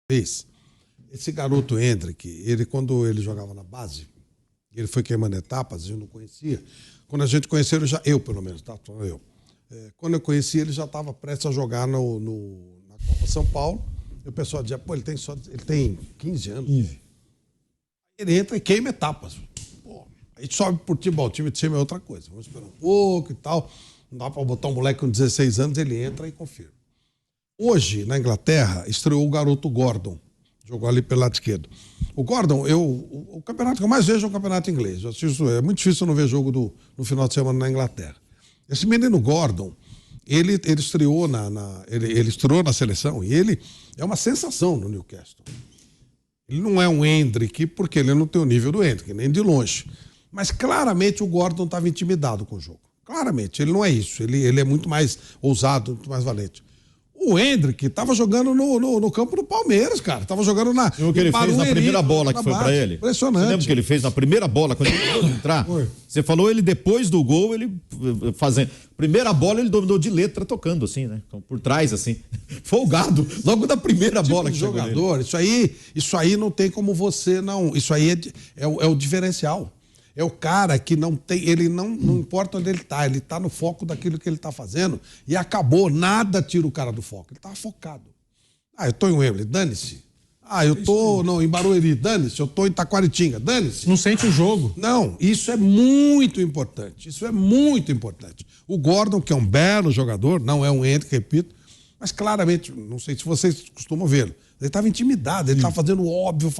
Esse garoto Hendrick, ele quando ele jogava na base, ele foi queimando etapas, eu não conhecia. Quando a gente conheceu, eu pelo menos, tá? Quando eu conheci, ele já estava prestes a jogar na Copa São Paulo. E o pessoal dizia, pô, ele tem 15 anos. 15. Ele entra e queima etapas. Pô, aí sobe por time, bom, o time de cima é outra coisa. Vamos esperar um pouco e tal. Não dá para botar um moleque com 16 anos, ele entra e confirma. Hoje, na Inglaterra, estreou o garoto Gordon. Jogou ali pelo lado esquerdo. O Gordon, o campeonato que eu mais vejo é o campeonato inglês. Eu assisto, é muito difícil eu não ver jogo no final de semana na Inglaterra. Esse menino Gordon, ele estreou ele estreou na seleção e ele é uma sensação no Newcastle. Ele não é um Hendrick, porque ele não tem o nível do Hendrick, nem de longe. Mas claramente o Gordon estava intimidado com o jogo. Claramente, ele não é isso. Ele é muito mais ousado, muito mais valente. O Hendrick estava jogando no campo do Palmeiras, cara. Estava jogando na. E o que ele fez na primeira bola que foi para ele? Impressionante. Você lembra o que ele fez na primeira bola, quando ele acabou de entrar? Você falou ele depois do gol, ele fazendo. Primeira bola ele dominou de letra tocando, assim, né? Então, por trás, assim. Folgado. Logo da primeira bola que jogador. Isso aí não tem como você não. Isso aí é o diferencial. É o cara que não tem, ele não importa onde ele está no foco daquilo que ele está fazendo e acabou, nada tira o cara do foco, ele estava focado. Eu estou em Wembley, dane-se. Eu estou em Barueri, dane-se, eu estou em Taquaritinga, dane-se. Não sente o jogo. Não, isso é muito importante, O Gordon, que é um belo jogador, não é um Hendrick, repito, mas claramente, não sei se vocês costumam vê-lo, ele estava intimidado, ele estava fazendo o óbvio,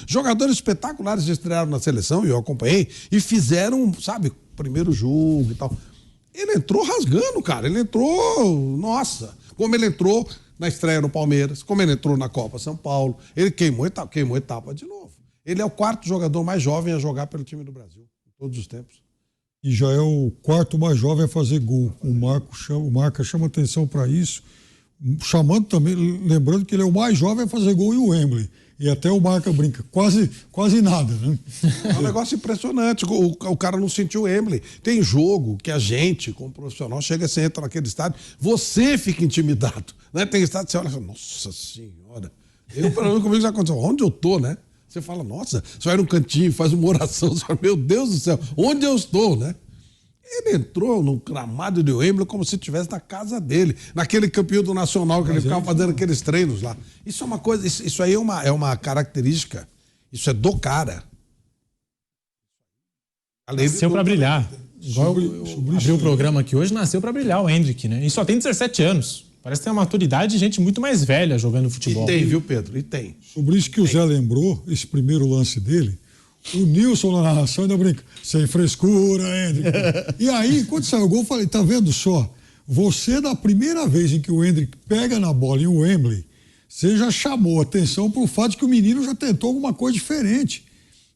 Jogadores espetaculares estrearam na seleção, e eu acompanhei, e fizeram, sabe, primeiro jogo e tal. Ele entrou rasgando, cara. Ele entrou, nossa, como ele entrou na estreia no Palmeiras, como ele entrou na Copa São Paulo. Ele queimou etapa de novo. Ele é o quarto jogador mais jovem a jogar pelo time do Brasil, em todos os tempos. E já é o quarto mais jovem a fazer gol. O Marca chama atenção para isso. Chamando também, lembrando que ele é o mais jovem a fazer gol em Wembley. E até o Marca brinca, quase nada, né? É um negócio impressionante. O cara não sentiu o Wembley. Tem jogo que a gente, como profissional, você entra naquele estádio, você fica intimidado. Né? Tem estádio que você olha e fala, nossa senhora. Comigo já aconteceu. Onde eu tô, né? Você fala, nossa, você vai num cantinho, faz uma oração, você fala, meu Deus do céu, onde eu estou, né? Ele entrou no gramado de Wembley como se estivesse na casa dele, naquele campeonato nacional que ele ficava fazendo aqueles treinos lá. Isso é uma coisa, isso aí é uma característica, isso é do cara. Nasceu para brilhar. Igual abriu o programa aqui hoje, nasceu para brilhar o Hendrick, né? E só tem 17 anos. Parece ter uma maturidade de gente muito mais velha jogando futebol. E tem, viu, Pedro? E tem. Sobre isso que o Zé lembrou, esse primeiro lance dele, o Nilson na narração ainda brinca, sem frescura, Hendrick. E aí, quando saiu o gol, eu falei, tá vendo só? Você, da primeira vez em que o Hendrick pega na bola em Wembley, você já chamou atenção pro fato de que o menino já tentou alguma coisa diferente.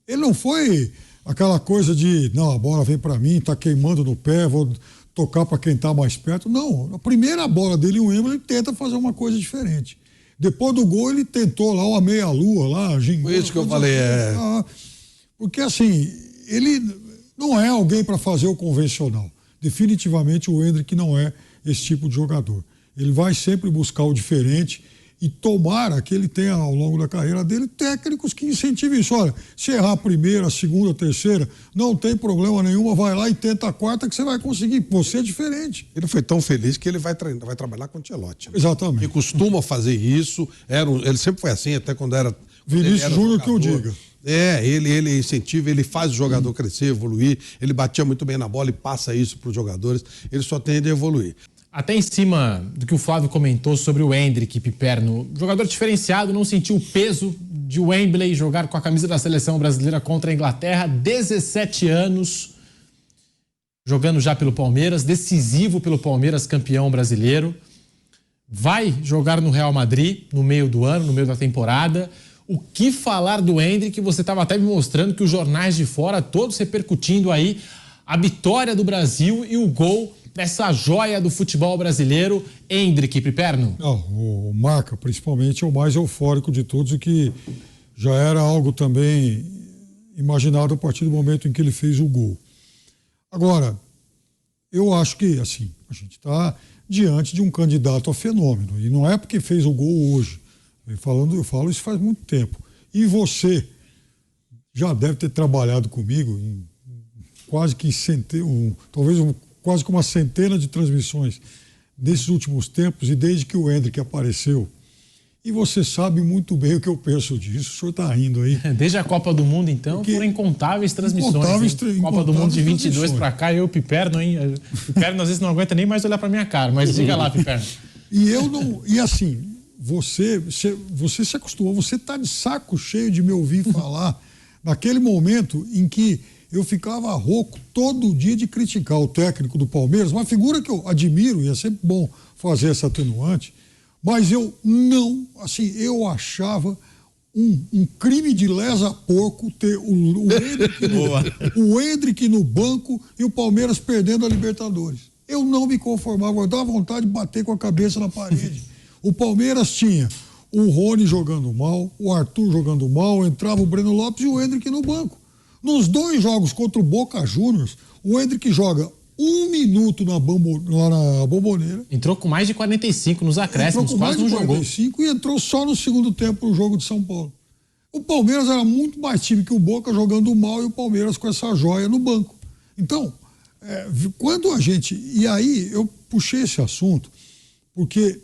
Ele não foi aquela coisa de, não, a bola vem pra mim, tá queimando no pé, vou tocar pra quem tá mais perto. Não, a primeira bola dele em Wembley, ele tenta fazer uma coisa diferente. Depois do gol, ele tentou lá uma meia-lua, lá, gingou. Foi isso que eu falei, Porque, assim, ele não é alguém para fazer o convencional. Definitivamente o Hendrick não é esse tipo de jogador. Ele vai sempre buscar o diferente e tomara que ele tenha, ao longo da carreira dele, técnicos que incentivem isso. Olha, se errar a primeira, a segunda, a terceira, não tem problema nenhum, vai lá e tenta a quarta que você vai conseguir. Você é diferente. Ele foi tão feliz que ele vai trabalhar com o Ancelotti. Né? Exatamente. Ele costuma fazer isso, ele sempre foi assim, até quando era... Vinícius Júnior que eu diga. Ele incentiva, ele faz o jogador crescer, evoluir, ele batia muito bem na bola e passa isso para os jogadores, ele só tende a evoluir. Até em cima do que o Flávio comentou sobre o Hendrick, Piperno, jogador diferenciado, não sentiu o peso de Wembley, jogar com a camisa da seleção brasileira contra a Inglaterra, 17 anos, jogando já pelo Palmeiras, decisivo pelo Palmeiras, campeão brasileiro, vai jogar no Real Madrid no meio do ano, no meio da temporada. O que falar do Hendrick? Você estava até me mostrando que os jornais de fora, todos repercutindo aí a vitória do Brasil e o gol dessa joia do futebol brasileiro, Hendrick, Piperno. Não, o Marca, principalmente, é o mais eufórico de todos e que já era algo também imaginado a partir do momento em que ele fez o gol. Agora, eu acho que, assim, a gente está diante de um candidato a fenômeno. E não é porque fez o gol hoje. Eu falo isso faz muito tempo. E você já deve ter trabalhado comigo em quase que quase que uma centena de transmissões desses últimos tempos e desde que o Endrick apareceu. E você sabe muito bem o que eu penso disso. O senhor está rindo aí. Desde a Copa do Mundo, então, foram incontáveis transmissões. Copa do Mundo de 22 para cá, eu, Piperno, hein? Piperno às vezes não aguenta nem mais olhar para minha cara, mas diga lá, Piperno. E assim, você se acostumou, você está de saco cheio de me ouvir falar naquele momento em que eu ficava rouco todo dia de criticar o técnico do Palmeiras, uma figura que eu admiro, e é sempre bom fazer essa atenuante, mas eu não, assim, eu achava um crime de lesa porco ter o Endrick no banco e o Palmeiras perdendo a Libertadores. Eu não me conformava, eu dava vontade de bater com a cabeça na parede. O Palmeiras tinha o Rony jogando mal, o Arthur jogando mal, entrava o Breno Lopes e o Endrick no banco. Nos 2 jogos contra o Boca Juniors, o Endrick joga 1 minuto lá na Bomboneira. Entrou com mais de 45 nos acréscimos, quase não jogou. E entrou só no segundo tempo no jogo de São Paulo. O Palmeiras era muito mais time que o Boca jogando mal e o Palmeiras com essa joia no banco. Então, quando a gente... E aí eu puxei esse assunto porque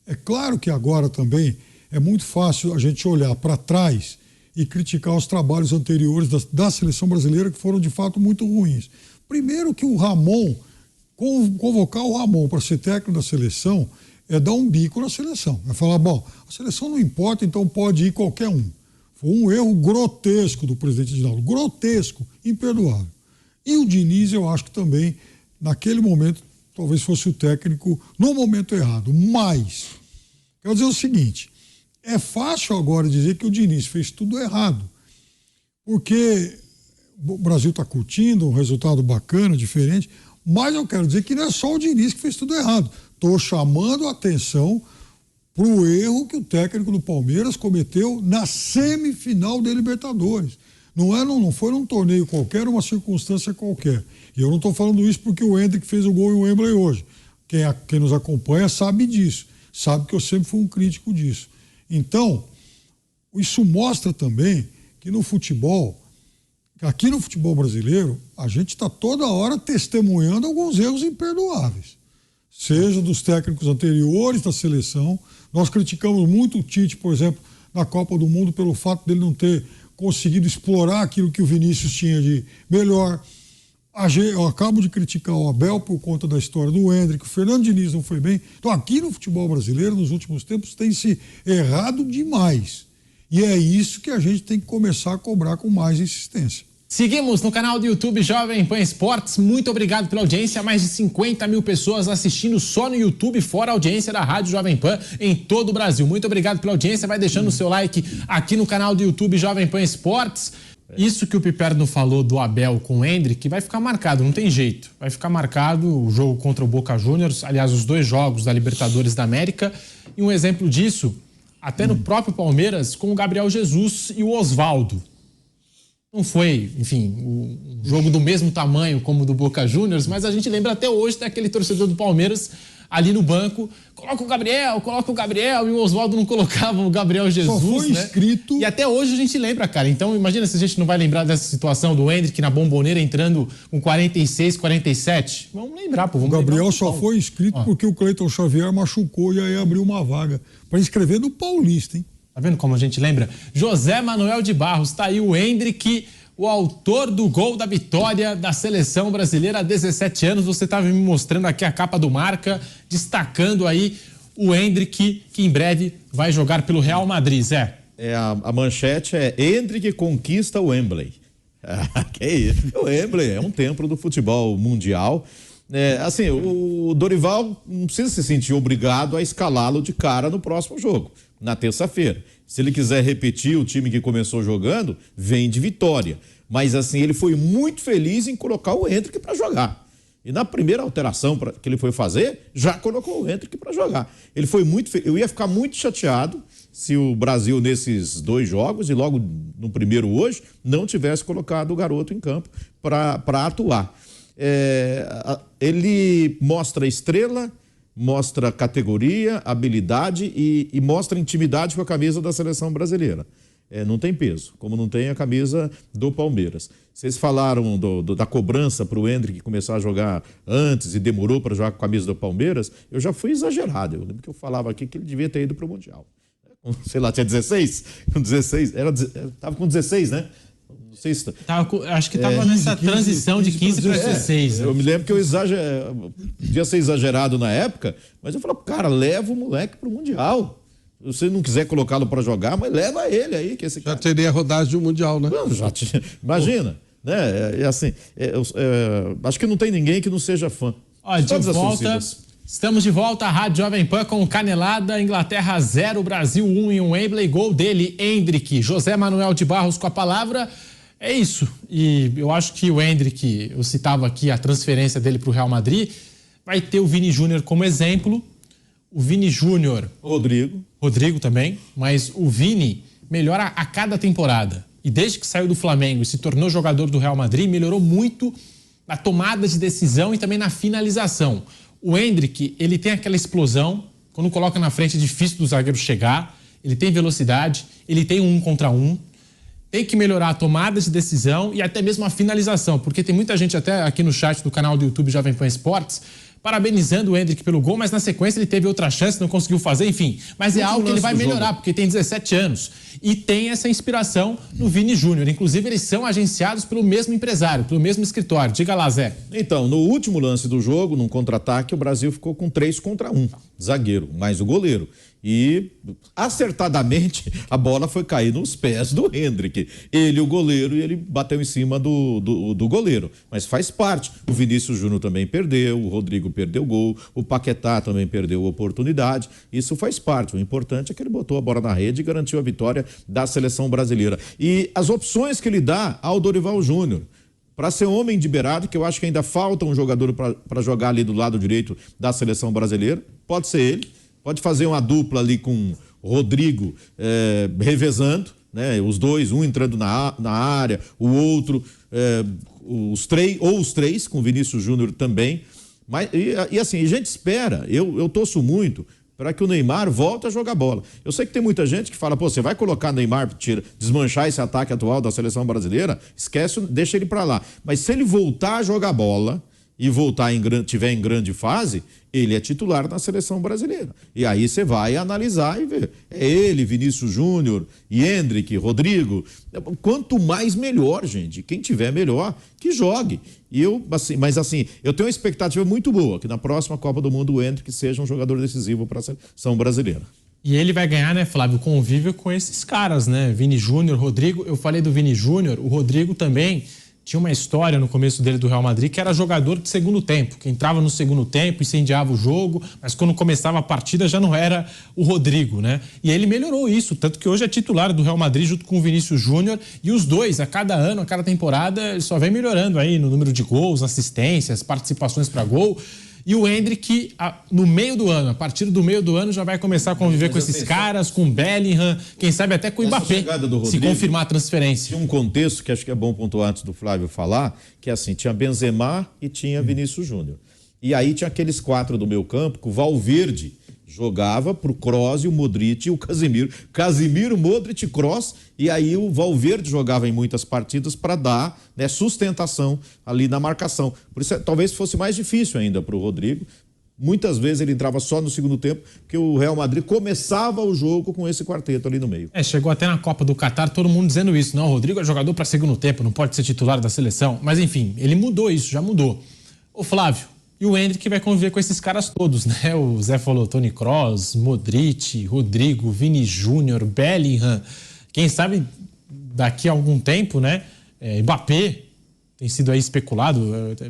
é claro que agora também é muito fácil a gente olhar para trás e criticar os trabalhos anteriores da seleção brasileira que foram de fato muito ruins. Primeiro que o Ramon, convocar o Ramon para ser técnico da seleção é dar um bico na seleção. É falar, bom, a seleção não importa, então pode ir qualquer um. Foi um erro grotesco do presidente Edinaldo, grotesco, imperdoável. E o Diniz, eu acho que também, naquele momento, talvez fosse o técnico no momento errado. Mas, quero dizer o seguinte, é fácil agora dizer que o Diniz fez tudo errado, porque o Brasil está curtindo um resultado bacana, diferente, mas eu quero dizer que não é só o Diniz que fez tudo errado. Estou chamando a atenção para o erro que o técnico do Palmeiras cometeu na semifinal da Libertadores. Não foi num torneio qualquer, uma circunstância qualquer. E eu não estou falando isso porque o Endrick fez o gol em Wembley hoje. Quem nos acompanha sabe disso, sabe que eu sempre fui um crítico disso. Então, isso mostra também que no futebol, aqui no futebol brasileiro, a gente está toda hora testemunhando alguns erros imperdoáveis. Seja dos técnicos anteriores da seleção. Nós criticamos muito o Tite, por exemplo, na Copa do Mundo, pelo fato dele não ter conseguido explorar aquilo que o Vinícius tinha de melhor. Eu acabo de criticar o Abel por conta da história do Endrick, o Fernando Diniz não foi bem. Então, aqui no futebol brasileiro, nos últimos tempos, tem se errado demais. E é isso que a gente tem que começar a cobrar com mais insistência. Seguimos no canal do YouTube Jovem Pan Esportes. Muito obrigado pela audiência. Mais de 50 mil pessoas assistindo só no YouTube, fora a audiência da Rádio Jovem Pan em todo o Brasil. Muito obrigado pela audiência. Vai deixando o seu like aqui no canal do YouTube Jovem Pan Esportes. Isso que o Piperno falou do Abel com o Endrick vai ficar marcado, não tem jeito. Vai ficar marcado o jogo contra o Boca Juniors, aliás, os 2 jogos da Libertadores da América. E um exemplo disso, até no próprio Palmeiras, com o Gabriel Jesus e o Osvaldo. Não foi, enfim, um jogo do mesmo tamanho como o do Boca Juniors, mas a gente lembra até hoje daquele torcedor do Palmeiras ali no banco, coloca o Gabriel, e o Osvaldo não colocava o Gabriel Jesus, só foi escrito... E até hoje a gente lembra, cara. Então imagina se a gente não vai lembrar dessa situação do Endrick na Bomboneira entrando com 46, 47. Vamos lembrar, pô. O Gabriel só foi inscrito porque o Cleiton Xavier machucou e aí abriu uma vaga para inscrever no Paulista, hein? Tá vendo como a gente lembra? José Manuel de Barros, tá aí o Endrick, o autor do gol da vitória da seleção brasileira há 17 anos. Você estava me mostrando aqui a capa do Marca, destacando aí o Endrick, que em breve vai jogar pelo Real Madrid, Zé. A manchete é Endrick conquista o Wembley. Que isso? O Wembley é um templo do futebol mundial. Assim, o Dorival não precisa se sentir obrigado a escalá-lo de cara no próximo jogo, na terça-feira. Se ele quiser repetir o time que começou jogando, vem de vitória. Mas assim, ele foi muito feliz em colocar o Endrick para jogar. E na primeira alteração que ele foi fazer, já colocou o Endrick para jogar. Ele foi muito feliz. Eu ia ficar muito chateado se o Brasil, nesses 2 jogos, e logo no primeiro hoje, não tivesse colocado o garoto em campo para atuar. Ele mostra estrela, mostra categoria, habilidade e mostra intimidade com a camisa da seleção brasileira. Não tem peso, como não tem a camisa do Palmeiras. Vocês falaram da cobrança para o Endrick começar a jogar antes e demorou para jogar com a camisa do Palmeiras. Eu já fui exagerado. Eu lembro que eu falava aqui que ele devia ter ido para o Mundial. Sei lá, tinha 16? Com 16? Estava com 16, né? Não sei se... Acho que estava nessa transição de 15 para 16. Eu me lembro que eu podia ser exagerado na época, mas eu falava, cara, leva o moleque para o Mundial. Se você não quiser colocá-lo para jogar, mas leva ele aí. Que esse já teria rodagem de um Mundial, né? Não, imagina. Né? Acho que não tem ninguém que não seja fã. Olha, estamos de volta à Rádio Jovem Pan com Canelada, Inglaterra 0, Brasil 1 em um Wembley, gol dele, Endrick. José Manuel de Barros com a palavra. É isso. E eu acho que o Endrick, eu citava aqui a transferência dele para o Real Madrid, vai ter o Vini Júnior como exemplo. O Vini Júnior... Rodrigo também, mas o Vini melhora a cada temporada. E desde que saiu do Flamengo e se tornou jogador do Real Madrid, melhorou muito na tomada de decisão e também na finalização. O Endrick, ele tem aquela explosão, quando coloca na frente é difícil do zagueiro chegar, ele tem velocidade, ele tem um contra um, tem que melhorar a tomada de decisão e até mesmo a finalização, porque tem muita gente até aqui no chat do canal do YouTube Jovem Pan Esportes parabenizando o Endrick pelo gol, mas na sequência ele teve outra chance, não conseguiu fazer, enfim. Mas é algo que ele vai melhorar, porque tem 17 anos. E tem essa inspiração no Vini Júnior. Inclusive, eles são agenciados pelo mesmo empresário, pelo mesmo escritório. Diga lá, Zé. Então, no último lance do jogo, num contra-ataque, o Brasil ficou com 3 contra 1. Zagueiro, mais o goleiro. E, acertadamente, a bola foi cair nos pés do Endrick. Ele, o goleiro, e ele bateu em cima do goleiro. Mas faz parte. O Vinícius Júnior também perdeu, o Rodrigo perdeu o gol, o Paquetá também perdeu a oportunidade. Isso faz parte. O importante é que ele botou a bola na rede e garantiu a vitória da seleção brasileira. E as opções que ele dá ao Dorival Júnior, para ser homem de beirada, que eu acho que ainda falta um jogador para jogar ali do lado direito da seleção brasileira, pode ser ele. Pode fazer uma dupla ali com o Rodrigo revezando, né? Os dois, um entrando na área, o outro, os três, com o Vinícius Júnior também. Mas, e assim, a gente espera, eu torço muito para que o Neymar volte a jogar bola. Eu sei que tem muita gente que fala, você vai colocar Neymar para desmanchar esse ataque atual da seleção brasileira? Esquece, deixa ele para lá. Mas se ele voltar a jogar bola e tiver em grande fase, ele é titular na seleção brasileira. E aí você vai analisar e ver. É ele, Vinícius Júnior, Endrick, Rodrigo. Quanto mais melhor, gente. Quem tiver melhor, que jogue. Mas eu tenho uma expectativa muito boa, que na próxima Copa do Mundo o Endrick seja um jogador decisivo para a seleção brasileira. E ele vai ganhar, né, Flávio, convívio com esses caras, né? Vini Júnior, Rodrigo. Eu falei do Vini Júnior, o Rodrigo também tinha uma história no começo dele do Real Madrid que era jogador de segundo tempo, que entrava no segundo tempo, incendiava o jogo, mas quando começava a partida já não era o Rodrigo, né? E ele melhorou isso, tanto que hoje é titular do Real Madrid junto com o Vinícius Júnior, e os dois, a cada ano, a cada temporada, só vem melhorando aí no número de gols, assistências, participações para gol. E o Endrick, no meio do ano, a partir do meio do ano, já vai começar a conviver com esses caras, com o Bellingham, quem sabe até com o Mbappé, se confirmar a transferência. Tinha um contexto que acho que é bom pontuar antes do Flávio falar, que é assim, tinha Benzema e tinha Vinícius Júnior. E aí tinha aqueles 4 do meio campo, que o Valverde jogava pro Kroos e o Modric e o Casemiro. Casemiro, Modric, Kroos, e aí o Valverde jogava em muitas partidas para dar, né, sustentação ali na marcação. Por isso talvez fosse mais difícil ainda para o Rodrigo. Muitas vezes ele entrava só no segundo tempo, porque o Real Madrid começava o jogo com esse quarteto ali no meio. Chegou até na Copa do Catar todo mundo dizendo isso. Não, o Rodrigo é jogador para segundo tempo, não pode ser titular da seleção. Mas enfim, ele mudou isso, já mudou. Ô Flávio, e o Endrick vai conviver com esses caras todos, né? O Zé falou Toni Kroos, Modric, Rodrigo, Vini Júnior, Bellingham. Quem sabe daqui a algum tempo, né? Mbappé tem sido aí especulado.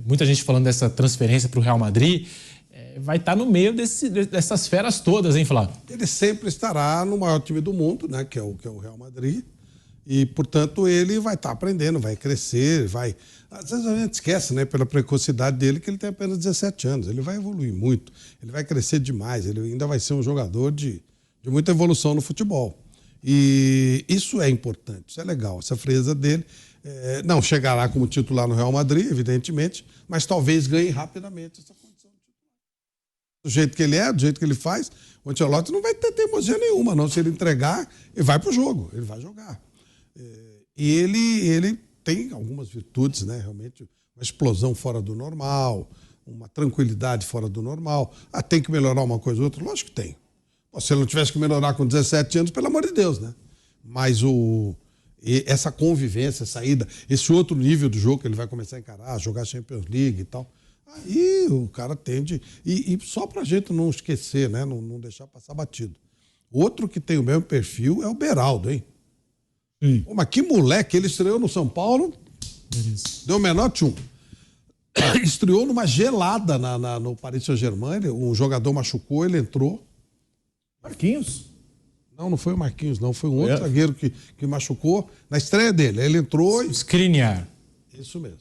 Muita gente falando dessa transferência para o Real Madrid. Vai estar no meio dessas feras todas, hein, Flávio? Ele sempre estará no maior time do mundo, né? Que é o Real Madrid. E, portanto, ele vai estar aprendendo, vai crescer, vai... Às vezes a gente esquece, né, pela precocidade dele, que ele tem apenas 17 anos. Ele vai evoluir muito, ele vai crescer demais, ele ainda vai ser um jogador de muita evolução no futebol. E isso é importante, isso é legal. Essa frieza dele não chegará como titular no Real Madrid, evidentemente, mas talvez ganhe rapidamente essa condição de titular. Do jeito que ele é, do jeito que ele faz, o Ancelotti não vai ter teimosia nenhuma, não. Se ele entregar, ele vai pro jogo, ele vai jogar. E ele tem algumas virtudes, né? Realmente, uma explosão fora do normal, uma tranquilidade fora do normal. Tem que melhorar uma coisa ou outra? Lógico que tem. Se ele não tivesse que melhorar com 17 anos, pelo amor de Deus, né? Mas essa convivência, essa ida, esse outro nível do jogo que ele vai começar a encarar, jogar Champions League e tal, aí o cara tende... E só pra gente não esquecer, né? Não deixar passar batido. Outro que tem o mesmo perfil é o Beraldo, hein? Sim. Pô, mas que moleque, ele estreou no São Paulo, deu o menor tchum. Estreou numa gelada no Paris Saint-Germain, um jogador machucou, ele entrou. Marquinhos? Não foi o Marquinhos, não. Foi um outro zagueiro que machucou na estreia dele. Ele entrou e... Skriniar. Isso mesmo.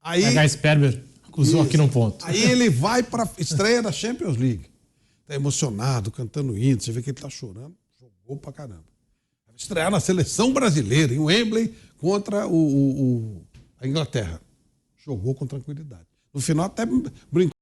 Aí, H. Sperber acusou aqui num ponto. Aí ele vai para a estreia da Champions League. Tá emocionado, cantando hino. Você vê que ele tá chorando. Jogou pra caramba. Vai estrear na seleção brasileira, em Wembley, contra a Inglaterra. Jogou com tranquilidade. No final até brincou.